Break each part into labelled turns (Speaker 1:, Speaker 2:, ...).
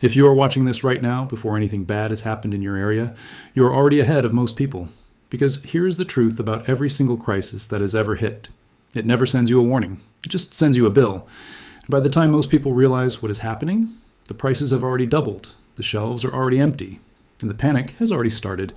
Speaker 1: If you are watching this right now, before anything bad has happened in your area, you are already ahead of most people. Because here is the truth about every single crisis that has ever hit. It never sends you a warning. It just sends you a bill. And by the time most people realize what is happening, the prices have already doubled, the shelves are already empty, and the panic has already started.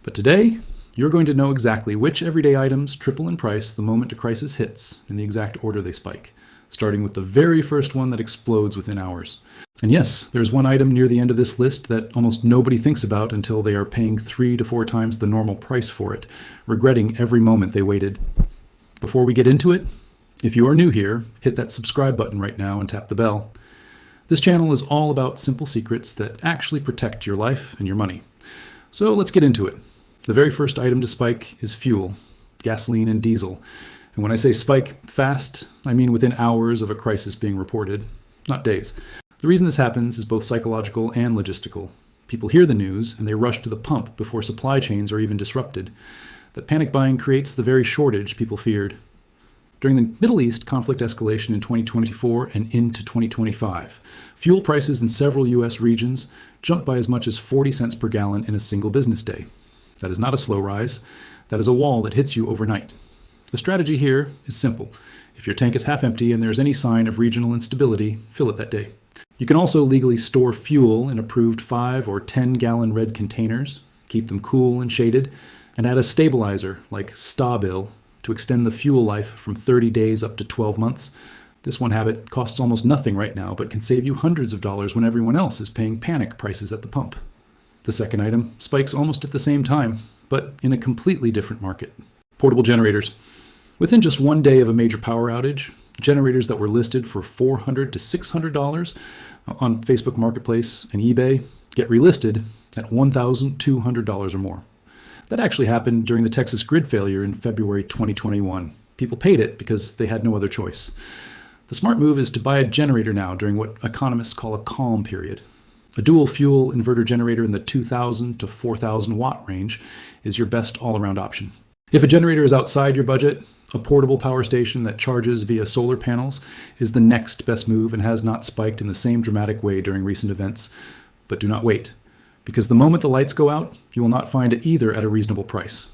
Speaker 1: But today, you're going to know exactly which everyday items triple in price the moment a crisis hits, in the exact order they spike, starting with the very first one that explodes within hours. And yes, there's one item near the end of this list that almost nobody thinks about until they are paying 3 to 4 times the normal price for it, regretting every moment they waited. Before we get into it, if you are new here, hit that subscribe button right now and tap the bell. This channel is all about simple secrets that actually protect your life and your money. So let's get into it. The very first item to spike is fuel, gasoline and diesel. And when I say spike fast, I mean within hours of a crisis being reported, not days. The reason this happens is both psychological and logistical. People hear the news and they rush to the pump before supply chains are even disrupted. That panic buying creates the very shortage people feared. During the Middle East conflict escalation in 2024 and into 2025, fuel prices in several U.S. regions jumped by as much as 40 cents per gallon in a single business day. That is not a slow rise. That is a wall that hits you overnight. The strategy here is simple. If your tank is half empty and there's any sign of regional instability, fill it that day. You can also legally store fuel in approved 5 or 10-gallon red containers, keep them cool and shaded, and add a stabilizer like Stabil to extend the fuel life from 30 days up to 12 months. This one habit costs almost nothing right now, but can save you hundreds of dollars when everyone else is paying panic prices at the pump. The second item spikes almost at the same time, but in a completely different market. Portable generators. Within just one day of a major power outage, generators that were listed for $400 to $600 on Facebook Marketplace and eBay get relisted at $1,200 or more. That actually happened during the Texas grid failure in February 2021. People paid it because they had no other choice. The smart move is to buy a generator now during what economists call a calm period. A dual fuel inverter generator in the 2,000 to 4,000 watt range is your best all-around option. If a generator is outside your budget, a portable power station that charges via solar panels is the next best move and has not spiked in the same dramatic way during recent events. But do not wait, because the moment the lights go out, you will not find it either at a reasonable price.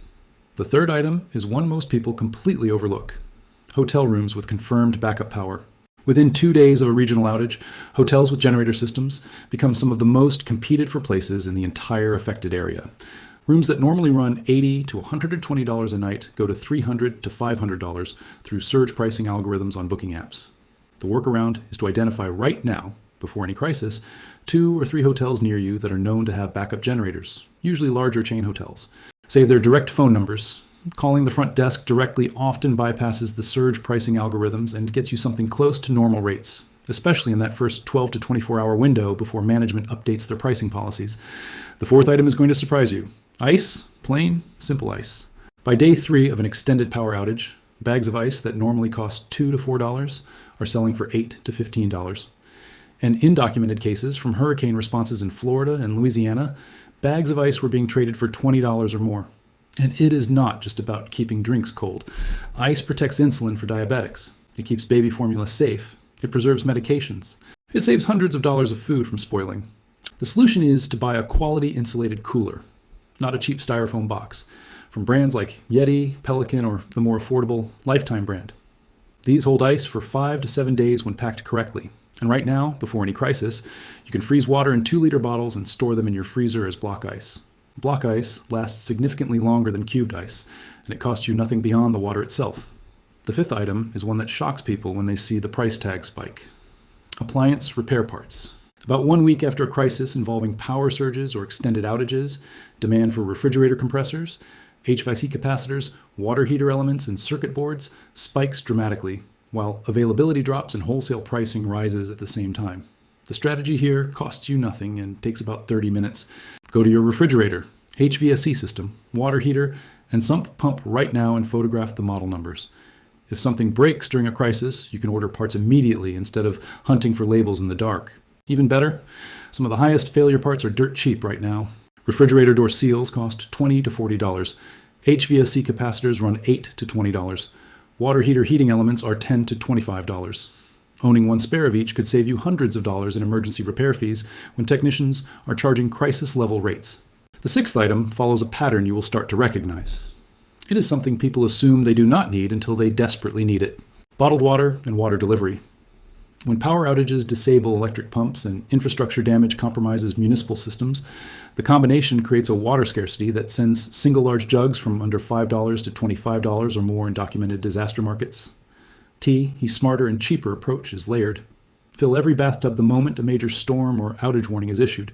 Speaker 1: The third item is one most people completely overlook: hotel rooms with confirmed backup power. Within 2 days of a regional outage, hotels with generator systems become some of the most competed for places in the entire affected area. Rooms that normally run $80 to $120 a night go to $300 to $500 through surge pricing algorithms on booking apps. The workaround is to identify right now, before any crisis, 2 or 3 hotels near you that are known to have backup generators, usually larger chain hotels. Save their direct phone numbers. Calling the front desk directly often bypasses the surge pricing algorithms and gets you something close to normal rates, especially in that first 12 to 24-hour window before management updates their pricing policies. The fourth item is going to surprise you. Ice, plain, simple ice. By day 3 of an extended power outage, bags of ice that normally cost $2 to $4 are selling for $8 to $15. And in documented cases from hurricane responses in Florida and Louisiana, bags of ice were being traded for $20 or more. And it is not just about keeping drinks cold. Ice protects insulin for diabetics. It keeps baby formula safe. It preserves medications. It saves hundreds of dollars of food from spoiling. The solution is to buy a quality insulated cooler, not a cheap styrofoam box, from brands like Yeti, Pelican, or the more affordable Lifetime brand. These hold ice for 5 to 7 days when packed correctly. And right now, before any crisis, you can freeze water in 2-liter bottles and store them in your freezer as block ice. Block ice lasts significantly longer than cubed ice, and it costs you nothing beyond the water itself. The fifth item is one that shocks people when they see the price tag spike. Appliance repair parts. About 1 week after a crisis involving power surges or extended outages, demand for refrigerator compressors, HVAC capacitors, water heater elements, and circuit boards spikes dramatically, while availability drops and wholesale pricing rises at the same time. The strategy here costs you nothing and takes about 30 minutes. Go to your refrigerator, HVAC system, water heater, and sump pump right now and photograph the model numbers. If something breaks during a crisis, you can order parts immediately instead of hunting for labels in the dark. Even better, some of the highest failure parts are dirt cheap right now. Refrigerator door seals cost $20 to $40. HVAC capacitors run $8 to $20. Water heater heating elements are $10 to $25. Owning one spare of each could save you hundreds of dollars in emergency repair fees when technicians are charging crisis-level rates. The sixth item follows a pattern you will start to recognize. It is something people assume they do not need until they desperately need it: bottled water and water delivery. When power outages disable electric pumps and infrastructure damage compromises municipal systems, the combination creates a water scarcity that sends single large jugs from under $5 to $25 or more in documented disaster markets. He's smarter and cheaper approach is layered. Fill every bathtub the moment a major storm or outage warning is issued.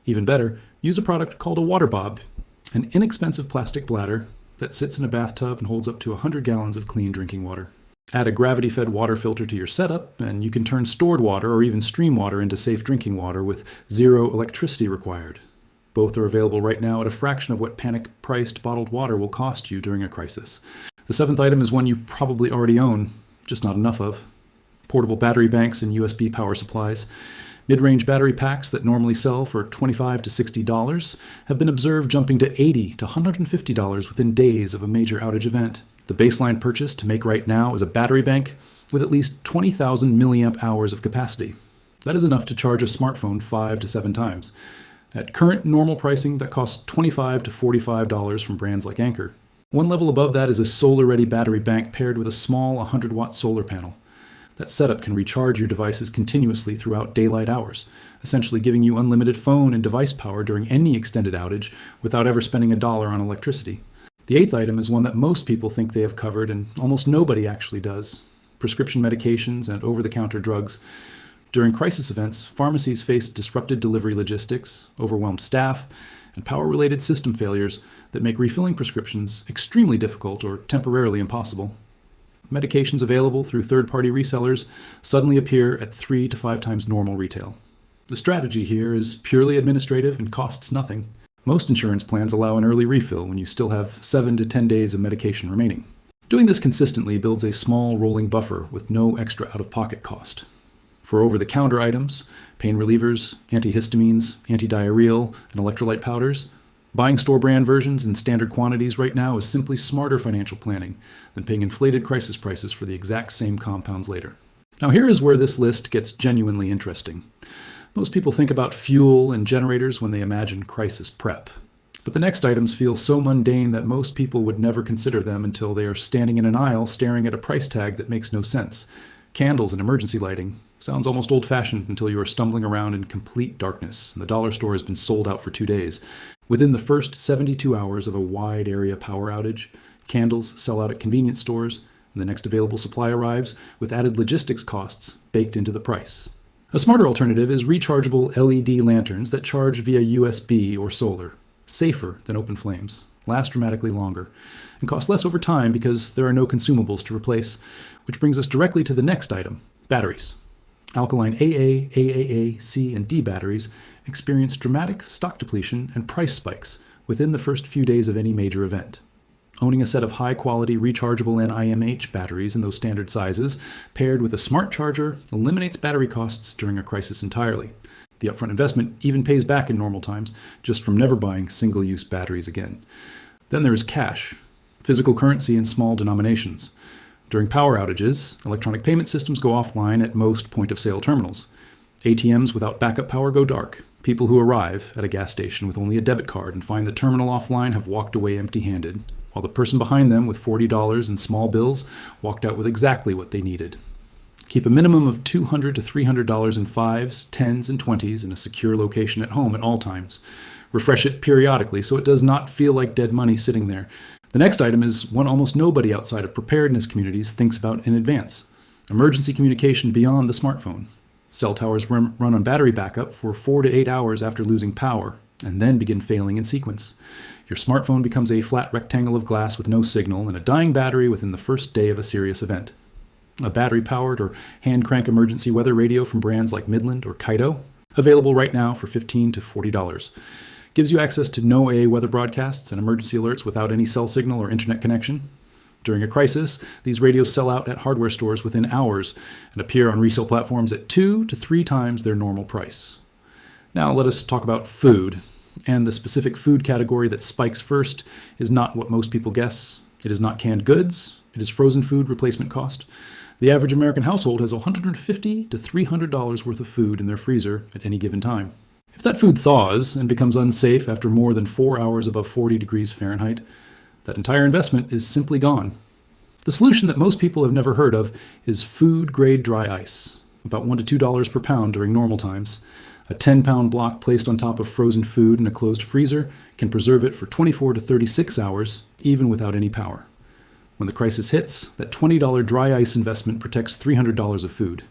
Speaker 1: Even better, use a product called a water bob, an inexpensive plastic bladder that sits in a bathtub and holds up to 100 gallons of clean drinking water. Add a gravity-fed water filter to your setup, and you can turn stored water or even stream water into safe drinking water with zero electricity required. Both are available right now at a fraction of what panic-priced bottled water will cost you during a crisis. The seventh item is one you probably already own, just not enough of: portable battery banks and USB power supplies. Mid-range battery packs that normally sell for $25 to $60 have been observed jumping to $80 to $150 within days of a major outage event. The baseline purchase to make right now is a battery bank with at least 20,000 milliamp hours of capacity. That is enough to charge a smartphone 5 to 7 times. At current normal pricing, that costs $25 to $45 from brands like Anker. One level above that is a solar-ready battery bank paired with a small 100-watt solar panel. That setup can recharge your devices continuously throughout daylight hours, essentially giving you unlimited phone and device power during any extended outage without ever spending $1 on electricity. The eighth item is one that most people think they have covered and almost nobody actually does: prescription medications and over-the-counter drugs. During crisis events, pharmacies face disrupted delivery logistics, overwhelmed staff, and power-related system failures that make refilling prescriptions extremely difficult or temporarily impossible. Medications available through third-party resellers suddenly appear at 3 to 5 times normal retail. The strategy here is purely administrative and costs nothing. Most insurance plans allow an early refill when you still have 7 to 10 days of medication remaining. Doing this consistently builds a small rolling buffer with no extra out-of-pocket cost. For over-the-counter items, pain relievers, antihistamines, antidiarrheal, and electrolyte powders, buying store-brand versions in standard quantities right now is simply smarter financial planning than paying inflated crisis prices for the exact same compounds later. Now here is where this list gets genuinely interesting. Most people think about fuel and generators when they imagine crisis prep. But the next items feel so mundane that most people would never consider them until they are standing in an aisle staring at a price tag that makes no sense. Candles and emergency lighting sounds almost old-fashioned until you are stumbling around in complete darkness and the dollar store has been sold out for 2 days. Within the first 72 hours of a wide area power outage, candles sell out at convenience stores, and the next available supply arrives with added logistics costs baked into the price. A smarter alternative is rechargeable LED lanterns that charge via USB or solar. Safer than open flames, last dramatically longer, and cost less over time because there are no consumables to replace, which brings us directly to the next item: batteries. Alkaline AA, AAA, C, and D batteries experience dramatic stock depletion and price spikes within the first few days of any major event. Owning a set of high-quality rechargeable NIMH batteries in those standard sizes, paired with a smart charger, eliminates battery costs during a crisis entirely. The upfront investment even pays back in normal times, just from never buying single-use batteries again. Then there is cash, physical currency in small denominations. During power outages, electronic payment systems go offline at most point-of-sale terminals. ATMs without backup power go dark. People who arrive at a gas station with only a debit card and find the terminal offline have walked away empty-handed, while the person behind them with $40 in small bills walked out with exactly what they needed. Keep a minimum of $200 to $300 in 5s, 10s, and 20s in a secure location at home at all times. Refresh it periodically so it does not feel like dead money sitting there. The next item is one almost nobody outside of preparedness communities thinks about in advance: emergency communication beyond the smartphone. Cell towers run on battery backup for 4 to 8 hours after losing power, and then begin failing in sequence. Your smartphone becomes a flat rectangle of glass with no signal and a dying battery within the first day of a serious event. A battery-powered or hand-crank emergency weather radio from brands like Midland or Kaido, available right now for $15 to $40. Gives you access to no AA weather broadcasts and emergency alerts without any cell signal or internet connection. During a crisis, these radios sell out at hardware stores within hours and appear on resale platforms at 2 to 3 times their normal price. Now let us talk about food. And the specific food category that spikes first is not what most people guess. It is not canned goods. It is frozen food replacement cost. The average American household has $150 to $300 worth of food in their freezer at any given time. If that food thaws and becomes unsafe after more than 4 hours above 40 degrees Fahrenheit, that entire investment is simply gone. The solution that most people have never heard of is food-grade dry ice, about $1 to $2 per pound during normal times. A 10-pound block placed on top of frozen food in a closed freezer can preserve it for 24 to 36 hours, even without any power. When the crisis hits, that $20 dry ice investment protects $300 of food.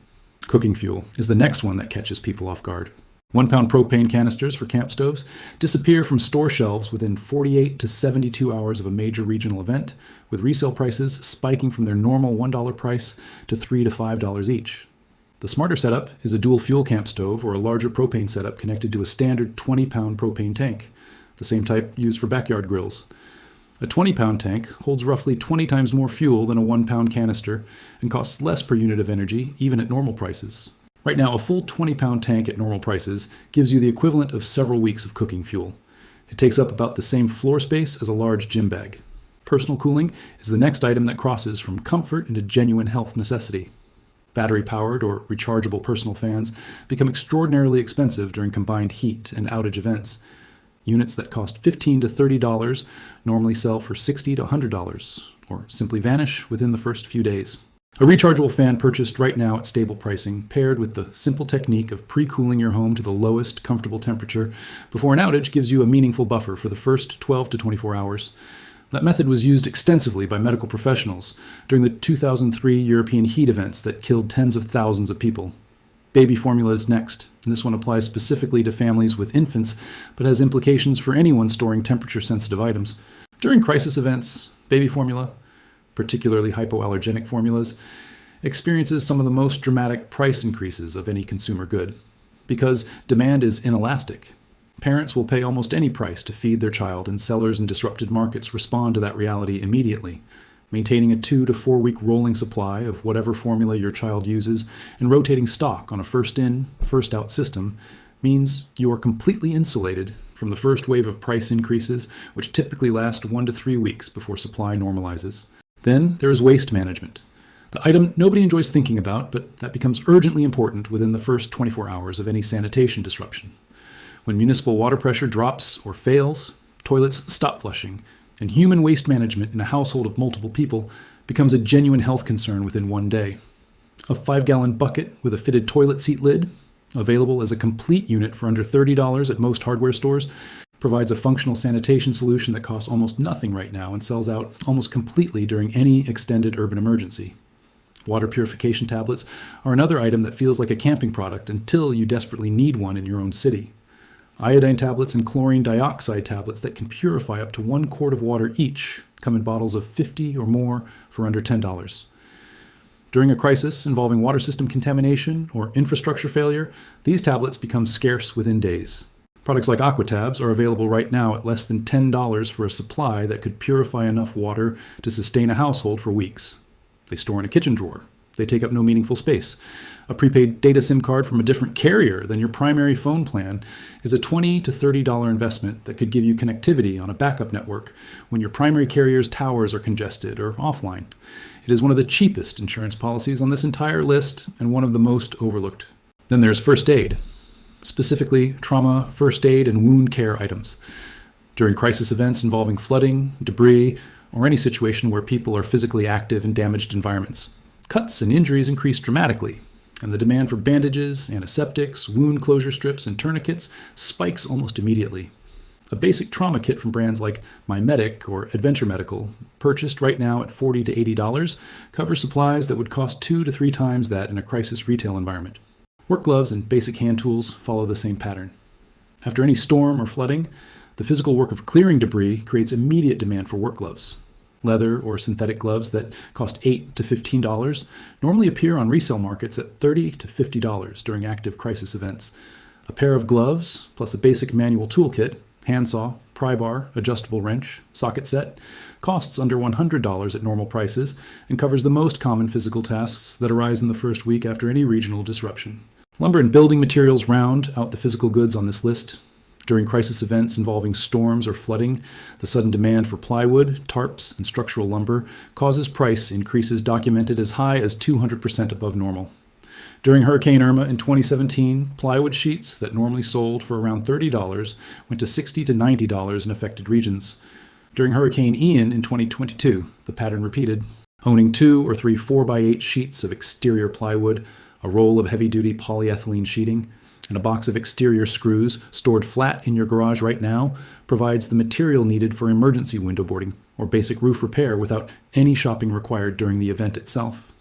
Speaker 1: Cooking fuel is the next one that catches people off guard. 1-pound propane canisters for camp stoves disappear from store shelves within 48 to 72 hours of a major regional event, with resale prices spiking from their normal $1 price to $3 to $5 each. The smarter setup is a dual fuel camp stove or a larger propane setup connected to a standard 20-pound propane tank, the same type used for backyard grills. A 20-pound tank holds roughly 20 times more fuel than a 1-pound canister and costs less per unit of energy, even at normal prices. Right now, a full 20-pound tank at normal prices gives you the equivalent of several weeks of cooking fuel. It takes up about the same floor space as a large gym bag. Personal cooling is the next item that crosses from comfort into genuine health necessity. Battery-powered or rechargeable personal fans become extraordinarily expensive during combined heat and outage events. Units that cost $15 to $30 normally sell for $60 to $100, or simply vanish within the first few days. A rechargeable fan purchased right now at stable pricing, paired with the simple technique of pre-cooling your home to the lowest comfortable temperature before an outage, gives you a meaningful buffer for the first 12 to 24 hours. That method was used extensively by medical professionals during the 2003 European heat events that killed tens of thousands of people. Baby formula is next, and this one applies specifically to families with infants, but has implications for anyone storing temperature-sensitive items. During crisis events, baby formula, particularly hypoallergenic formulas, experiences some of the most dramatic price increases of any consumer good. Because demand is inelastic, parents will pay almost any price to feed their child, and sellers in disrupted markets respond to that reality immediately. Maintaining a 2 to 4 week rolling supply of whatever formula your child uses and rotating stock on a first-in, first-out system means you are completely insulated from the first wave of price increases, which typically last 1 to 3 weeks before supply normalizes. Then there is waste management, the item nobody enjoys thinking about, but that becomes urgently important within the first 24 hours of any sanitation disruption. When municipal water pressure drops or fails, toilets stop flushing, and human waste management in a household of multiple people becomes a genuine health concern within 1 day. A 5-gallon bucket with a fitted toilet seat lid, available as a complete unit for under $30 at most hardware stores, provides a functional sanitation solution that costs almost nothing right now and sells out almost completely during any extended urban emergency. Water purification tablets are another item that feels like a camping product until you desperately need one in your own city. Iodine tablets and chlorine dioxide tablets that can purify up to 1 quart of water each come in bottles of 50 or more for under $10. During a crisis involving water system contamination or infrastructure failure, these tablets become scarce within days. Products like Aquatabs are available right now at less than $10 for a supply that could purify enough water to sustain a household for weeks. They store in a kitchen drawer. They take up no meaningful space. A prepaid data SIM card from a different carrier than your primary phone plan is a $20 to $30 investment that could give you connectivity on a backup network when your primary carrier's towers are congested or offline. It is one of the cheapest insurance policies on this entire list and one of the most overlooked. Then there's first aid, specifically trauma, first aid, and wound care items. During crisis events involving flooding, debris, or any situation where people are physically active in damaged environments, cuts and injuries increase dramatically, and the demand for bandages, antiseptics, wound closure strips, and tourniquets spikes almost immediately. A basic trauma kit from brands like MyMedic or Adventure Medical, purchased right now at $40 to $80, covers supplies that would cost 2 to 3 times that in a crisis retail environment. Work gloves and basic hand tools follow the same pattern. After any storm or flooding, the physical work of clearing debris creates immediate demand for work gloves. Leather or synthetic gloves that cost $8 to $15 normally appear on resale markets at $30 to $50 during active crisis events. A pair of gloves, plus a basic manual toolkit, handsaw, pry bar, adjustable wrench, socket set, costs under $100 at normal prices and covers the most common physical tasks that arise in the first week after any regional disruption. Lumber and building materials round out the physical goods on this list. During crisis events involving storms or flooding, the sudden demand for plywood, tarps, and structural lumber causes price increases documented as high as 200% above normal. During Hurricane Irma in 2017, plywood sheets that normally sold for around $30 went to $60 to $90 in affected regions. During Hurricane Ian in 2022, the pattern repeated. Owning 2 or 3 4x8 sheets of exterior plywood, a roll of heavy-duty polyethylene sheeting, and a box of exterior screws stored flat in your garage right now provides the material needed for emergency window boarding or basic roof repair without any shopping required during the event itself.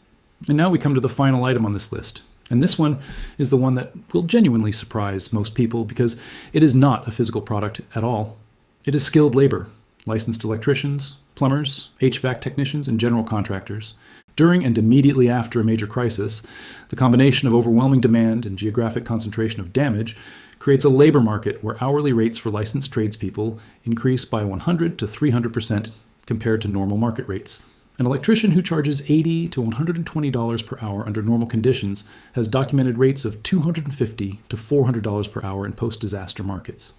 Speaker 1: And now we come to the final item on this list. And this one is the one that will genuinely surprise most people because it is not a physical product at all. It is skilled labor, licensed electricians, plumbers, HVAC technicians, and general contractors. During and immediately after a major crisis, the combination of overwhelming demand and geographic concentration of damage creates a labor market where hourly rates for licensed tradespeople increase by 100 to 300% compared to normal market rates. An electrician who charges $80 to $120 per hour under normal conditions has documented rates of $250 to $400 per hour in post-disaster markets.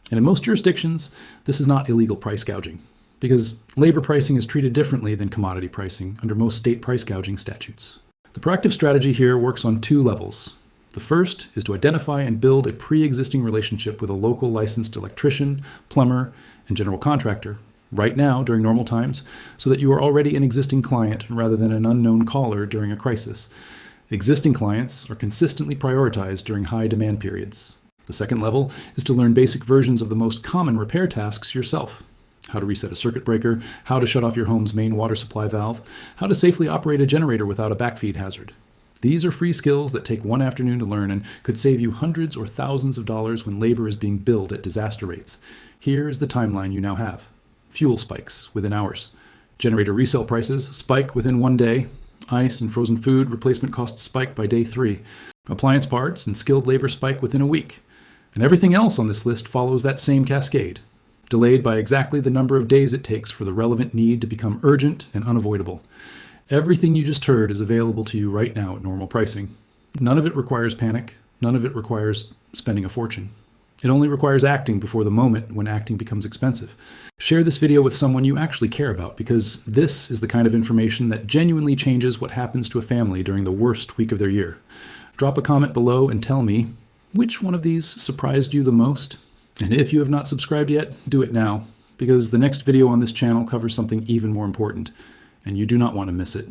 Speaker 1: And in most jurisdictions, this is not illegal price gouging, because labor pricing is treated differently than commodity pricing under most state price gouging statutes. The proactive strategy here works on 2 levels. The first is to identify and build a pre-existing relationship with a local licensed electrician, plumber, and general contractor right now during normal times so that you are already an existing client rather than an unknown caller during a crisis. Existing clients are consistently prioritized during high demand periods. The second level is to learn basic versions of the most common repair tasks yourself. How to reset a circuit breaker, how to shut off your home's main water supply valve, how to safely operate a generator without a backfeed hazard. These are free skills that take one afternoon to learn and could save you hundreds or thousands of dollars when labor is being billed at disaster rates. Here is the timeline you now have. Fuel spikes within hours. Generator resale prices spike within 1 day. Ice and frozen food replacement costs spike by day 3. Appliance parts and skilled labor spike within a week. And everything else on this list follows that same cascade, delayed by exactly the number of days it takes for the relevant need to become urgent and unavoidable. Everything you just heard is available to you right now at normal pricing. None of it requires panic. None of it requires spending a fortune. It only requires acting before the moment when acting becomes expensive. Share this video with someone you actually care about, because this is the kind of information that genuinely changes what happens to a family during the worst week of their year. Drop a comment below and tell me, which one of these surprised you the most? And if you have not subscribed yet, do it now, because the next video on this channel covers something even more important, and you do not want to miss it.